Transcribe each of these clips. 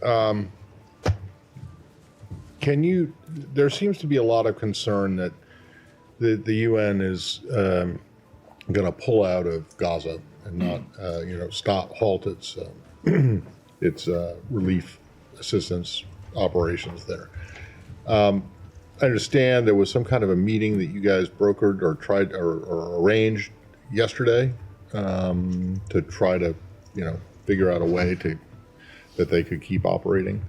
There seems to be a lot of concern that the UN is going to pull out of Gaza and not, halt its relief assistance operations there. I understand there was some kind of a meeting that you guys brokered or tried or arranged yesterday to try to, figure out a way that they could keep operating.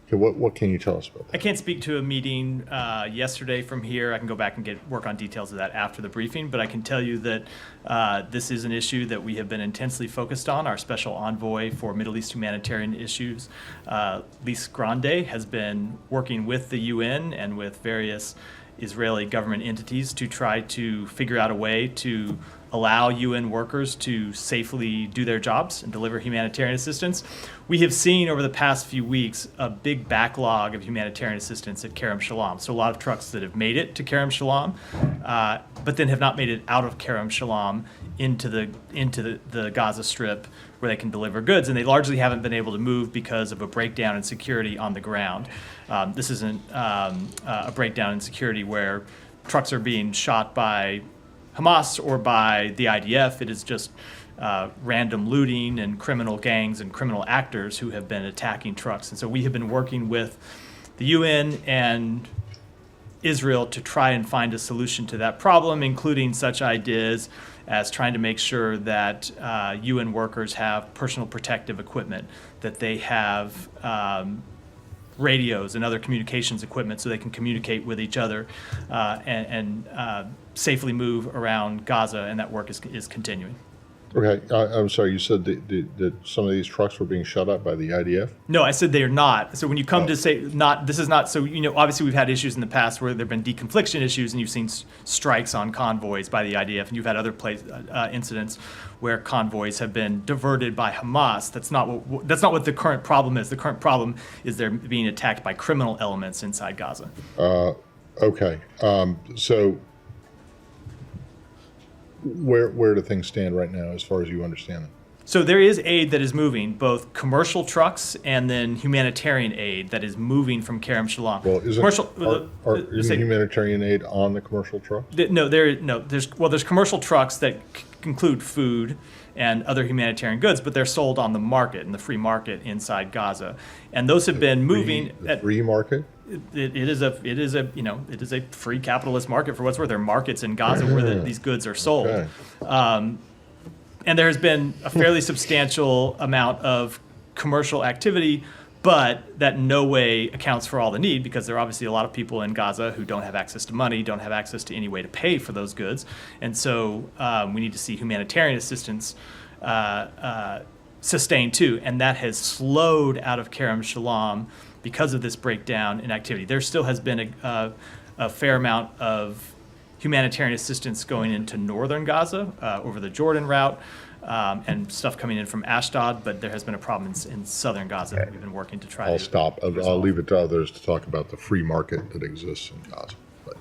Okay, what can you tell us about that? I can't speak to a meeting yesterday from here. I can go back and work on details of that after the briefing, but I can tell you that this is an issue that we have been intensely focused on. Our special envoy for Middle East humanitarian issues, Lise Grande, has been working with the UN and with various Israeli government entities to try to figure out a way to allow UN workers to safely do their jobs and deliver humanitarian assistance. We have seen over the past few weeks a big backlog of humanitarian assistance at Kerem Shalom. So a lot of trucks that have made it to Kerem Shalom, but then have not made it out of Kerem Shalom into the Gaza Strip where they can deliver goods, and they largely haven't been able to move because of a breakdown in security on the ground. This isn't a breakdown in security where trucks are being shot by Hamas or by the IDF. It is just random looting and criminal gangs and criminal actors who have been attacking trucks. And so we have been working with the UN and Israel to try and find a solution to that problem, including such ideas as trying to make sure that UN workers have personal protective equipment, that they have radios and other communications equipment so they can communicate with each other and safely move around Gaza, and that work is continuing. Okay, I'm sorry, you said that some of these trucks were being shut up by the IDF? No, I said they are not. So when you come to say not, this is not, so, obviously we've had issues in the past where there have been deconfliction issues, and you've seen strikes on convoys by the IDF, and you've had other incidents where convoys have been diverted by Hamas. That's not what the current problem is. The current problem is they're being attacked by criminal elements inside Gaza. Okay, so where do things stand right now as far as you understand them? So there is aid that is moving, both commercial trucks and then humanitarian aid that is moving from Kerem Shalom. Well, isn't humanitarian aid on the commercial trucks? There's commercial trucks that include food and other humanitarian goods, but they're sold on the market, in the free market inside Gaza, and those have been moving. The free market. It is a free capitalist market for what's worth. There are markets in Gaza where these goods are sold. Okay. And there has been a fairly substantial amount of commercial activity, but that in no way accounts for all the need, because there are obviously a lot of people in Gaza who don't have access to money, don't have access to any way to pay for those goods. And so we need to see humanitarian assistance sustained too. And that has slowed out of Kerem Shalom because of this breakdown in activity. There still has been a fair amount of humanitarian assistance going into northern Gaza over the Jordan route, and stuff coming in from Ashdod, but there has been a problem in southern Gaza that we've been working to try to stop. resolve. I'll leave it to others to talk about the free market that exists in Gaza. But.